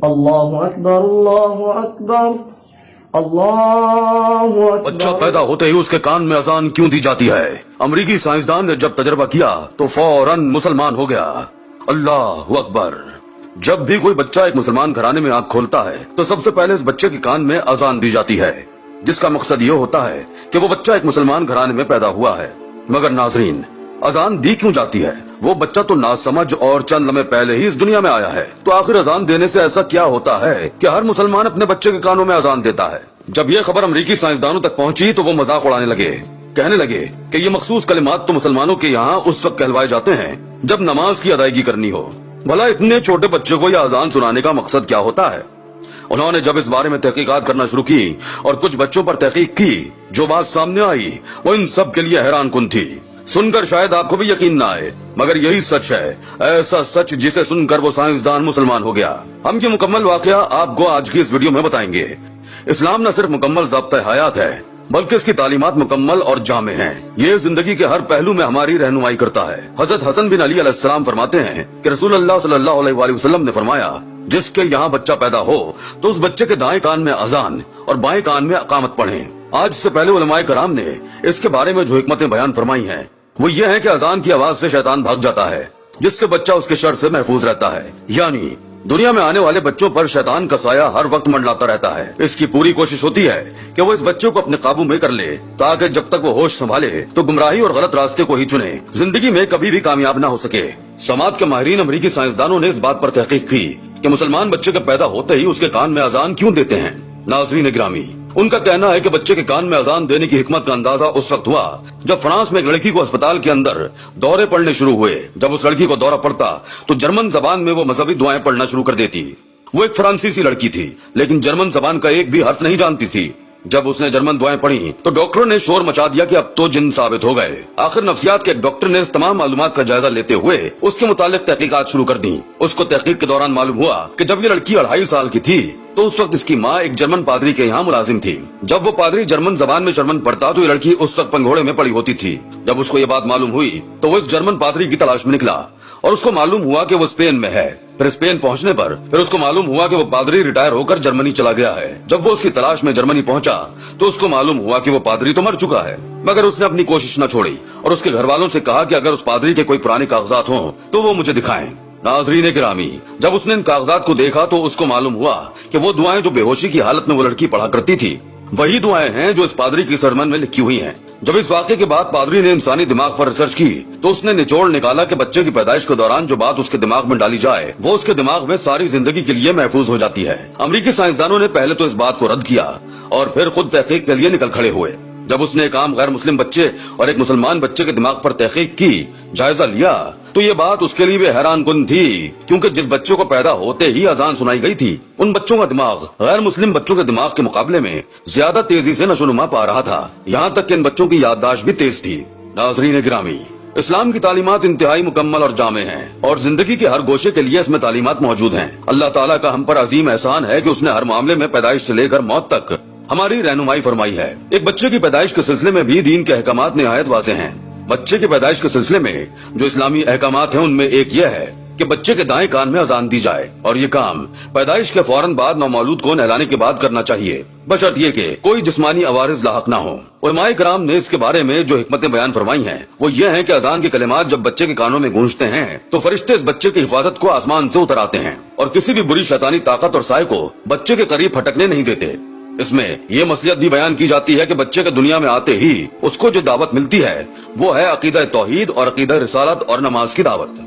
اللہ اکبر اللہ اکبر اللہ اکبر۔ بچہ پیدا ہوتے ہی اس کے کان میں اذان کیوں دی جاتی ہے؟ امریکی سائنسدان نے جب تجربہ کیا تو فوراً مسلمان ہو گیا۔ اللہ اکبر۔ جب بھی کوئی بچہ ایک مسلمان گھرانے میں آنکھ کھولتا ہے تو سب سے پہلے اس بچے کے کان میں اذان دی جاتی ہے، جس کا مقصد یہ ہوتا ہے کہ وہ بچہ ایک مسلمان گھرانے میں پیدا ہوا ہے۔ مگر ناظرین، اذان دی کیوں جاتی ہے؟ وہ بچہ تو ناسمجھ اور چند لمحے پہلے ہی اس دنیا میں آیا ہے، تو آخر اذان دینے سے ایسا کیا ہوتا ہے کہ ہر مسلمان اپنے بچے کے کانوں میں اذان دیتا ہے؟ جب یہ خبر امریکی سائنسدانوں تک پہنچی تو وہ مذاق اڑانے لگے، کہنے لگے کہ یہ مخصوص کلمات تو مسلمانوں کے یہاں اس وقت کہلوائے جاتے ہیں جب نماز کی ادائیگی کرنی ہو۔ بھلا اتنے چھوٹے بچے کو یہ اذان سنانے کا مقصد کیا ہوتا ہے؟ انہوں نے جب اس بارے میں تحقیقات کرنا شروع کی اور کچھ بچوں پر تحقیق کی، جو بات سامنے آئی وہ ان سب کے لیے حیران کن تھی۔ سن کر شاید آپ کو بھی یقین نہ آئے، مگر یہی سچ ہے، ایسا سچ جسے سن کر وہ سائنسدان مسلمان ہو گیا۔ ہم یہ مکمل واقعہ آپ کو آج کی اس ویڈیو میں بتائیں گے۔ اسلام نہ صرف مکمل ضابطۂ حیات ہے بلکہ اس کی تعلیمات مکمل اور جامع ہیں۔ یہ زندگی کے ہر پہلو میں ہماری رہنمائی کرتا ہے۔ حضرت حسن بن علی علیہ السلام فرماتے ہیں کہ رسول اللہ صلی اللہ علیہ وآلہ وسلم نے فرمایا، جس کے یہاں بچہ پیدا ہو تو اس بچے کے دائیں کان میں اذان اور بائیں کان میں اقامت پڑھیں۔ آج سے پہلے علماء کرام نے اس کے بارے میں جو حکمتیں بیان فرمائی ہیں وہ یہ ہے کہ اذان کی آواز سے شیطان بھاگ جاتا ہے، جس سے بچہ اس کے شر سے محفوظ رہتا ہے۔ یعنی دنیا میں آنے والے بچوں پر شیطان کا سایہ ہر وقت منڈلاتا رہتا ہے۔ اس کی پوری کوشش ہوتی ہے کہ وہ اس بچے کو اپنے قابو میں کر لے تاکہ جب تک وہ ہوش سنبھالے تو گمراہی اور غلط راستے کو ہی چنے، زندگی میں کبھی بھی کامیاب نہ ہو سکے۔ سماعت کے ماہرین امریکی سائنسدانوں نے اس بات پر تحقیق کی کہ مسلمان بچے کے پیدا ہوتے ہی اس کے کان میں اذان کیوں دیتے ہیں۔ ناظرین گرامی، ان کا کہنا ہے کہ بچے کے کان میں اذان دینے کی حکمت کا اندازہ اس وقت ہوا جب فرانس میں ایک لڑکی کو اسپتال کے اندر دورے پڑنے شروع ہوئے۔ جب اس لڑکی کو دورہ پڑتا تو جرمن زبان میں وہ مذہبی دعائیں پڑھنا شروع کر دیتی۔ وہ ایک فرانسیسی لڑکی تھی لیکن جرمن زبان کا ایک بھی حرف نہیں جانتی تھی۔ جب اس نے جرمن دعائیں پڑھی تو ڈاکٹروں نے شور مچا دیا کہ اب تو جن ثابت ہو گئے۔ آخر نفسیات کے ایک ڈاکٹر نے اس تمام معلومات کا جائزہ لیتے ہوئے اس کے متعلق تحقیقات شروع کر دی۔ اس کو تحقیق کے دوران معلوم ہوا کہ جب یہ لڑکی 2.5 سال کی تھی تو اس وقت اس کی ماں ایک جرمن پادری کے یہاں ملازم تھی۔ جب وہ پادری جرمن زبان میں جرمن پڑھتا تو یہ لڑکی اس وقت پنگھوڑے میں پڑی ہوتی تھی۔ جب اس کو یہ بات معلوم ہوئی تو وہ اس جرمن پادری کی تلاش میں نکلا اور اس کو معلوم ہوا کہ وہ اسپین میں ہے۔ پھر اسپین پہنچنے پر پھر اس کو معلوم ہوا کہ وہ پادری ریٹائر ہو کر جرمنی چلا گیا ہے۔ جب وہ اس کی تلاش میں جرمنی پہنچا تو اس کو معلوم ہوا کہ وہ پادری تو مر چکا ہے، مگر اس نے اپنی کوشش نہ چھوڑی اور اس کے گھر والوں سے کہا کہ اگر اس پادری کے کوئی پرانے کاغذات ہوں تو وہ مجھے دکھائیں۔ ناظرین گرامی، جب اس نے ان کاغذات کو دیکھا تو اس کو معلوم ہوا کہ وہ دعائیں جو بے ہوشی کی حالت میں وہ لڑکی پڑھا کرتی تھی وہی دعائیں ہیں جو اس پادری کی سرمن میں لکھی ہوئی ہیں۔ جب اس واقعے کے بعد پادری نے انسانی دماغ پر ریسرچ کی تو اس نے نچوڑ نکالا کہ بچے کی پیدائش کے دوران جو بات اس کے دماغ میں ڈالی جائے وہ اس کے دماغ میں ساری زندگی کے لیے محفوظ ہو جاتی ہے۔ امریکی سائنسدانوں نے پہلے تو اس بات کو رد کیا اور پھر خود تحقیق کے لیے نکل کھڑے ہوئے۔ جب اس نے ایک عام غیر مسلم بچے اور ایک مسلمان بچے کے دماغ پر تحقیق کی، جائزہ لیا، تو یہ بات اس کے لیے بھی حیران کن تھی، کیونکہ جس بچوں کو پیدا ہوتے ہی اذان سنائی گئی تھی ان بچوں کا دماغ غیر مسلم بچوں کے دماغ کے مقابلے میں زیادہ تیزی سے نشو و نما پا رہا تھا، یہاں تک کہ ان بچوں کی یادداشت بھی تیز تھی۔ ناظرین گرامی، اسلام کی تعلیمات انتہائی مکمل اور جامع ہیں اور زندگی کے ہر گوشے کے لیے اس میں تعلیمات موجود ہیں۔ اللہ تعالیٰ کا ہم پر عظیم احسان ہے کہ اس نے ہر معاملے میں پیدائش سے لے کر موت تک ہماری رہنمائی فرمائی ہے۔ ایک بچے کی پیدائش کے سلسلے میں بھی دین کے احکامات نہایت واضح ہیں۔ بچے کی پیدائش کے سلسلے میں جو اسلامی احکامات ہیں ان میں ایک یہ ہے کہ بچے کے دائیں کان میں اذان دی جائے اور یہ کام پیدائش کے فوراً بعد نومولود کو نہلانے کے بعد کرنا چاہیے، بشرط یہ کہ کوئی جسمانی عوارض لاحق نہ ہوں۔ علماء کرام نے اس کے بارے میں جو حکمتیں بیان فرمائی ہیں وہ یہ ہیں کہ اذان کے کلمات جب بچے کے کانوں میں گونجتے ہیں تو فرشتے اس بچے کی حفاظت کو آسمان سے اتر آتے ہیں اور کسی بھی بری شیطانی طاقت اور سائے کو بچے کے قریب پھٹکنے نہیں دیتے۔ اس میں یہ مصلحت بھی بیان کی جاتی ہے کہ بچے کے دنیا میں آتے ہی اس کو جو دعوت ملتی ہے وہ ہے عقیدہ توحید اور عقیدہ رسالت اور نماز کی دعوت۔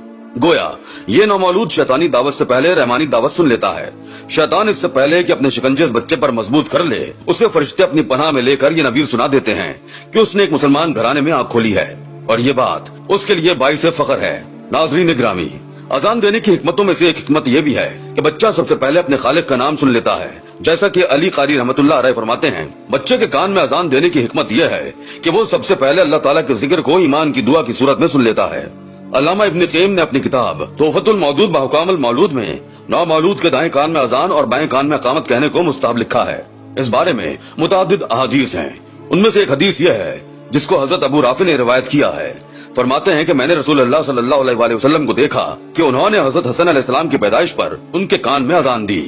گویا یہ نومولود شیطانی دعوت سے پہلے رحمانی دعوت سن لیتا ہے۔ شیطان اس سے پہلے کہ اپنے شکنجے اس بچے پر مضبوط کر لے اسے فرشتے اپنی پناہ میں لے کر یہ نویر سنا دیتے ہیں کہ اس نے ایک مسلمان گھرانے میں آنکھ کھولی ہے اور یہ بات اس کے لیے باعث فخر ہے۔ ناظرین گرامی، اذان دینے کی حکمتوں میں سے ایک حکمت یہ بھی ہے کہ بچہ سب سے پہلے اپنے خالق کا نام سن لیتا ہے، جیسا کہ علی قاری رحمت اللہ علیہ فرماتے ہیں، بچے کے کان میں اذان دینے کی حکمت یہ ہے کہ وہ سب سے پہلے اللہ تعالیٰ کے ذکر کو ایمان کی دعا کی صورت میں سن لیتا ہے۔ علامہ ابن قیم نے اپنی کتاب تحفۃ المودود بحکام المولود میں نومولود کے دائیں کان میں اذان اور بائیں کان میں اقامت کہنے کو مستحب لکھا ہے۔ اس بارے میں متعدد احادیث ہیں، ان میں سے ایک حدیث یہ ہے جس کو حضرت ابو رافع نے روایت کیا ہے۔ فرماتے ہیں کہ میں نے رسول اللہ صلی اللہ علیہ وآلہ وسلم کو دیکھا کہ انہوں نے حضرت حسن علیہ السلام کی پیدائش پر ان کے کان میں اذان دی۔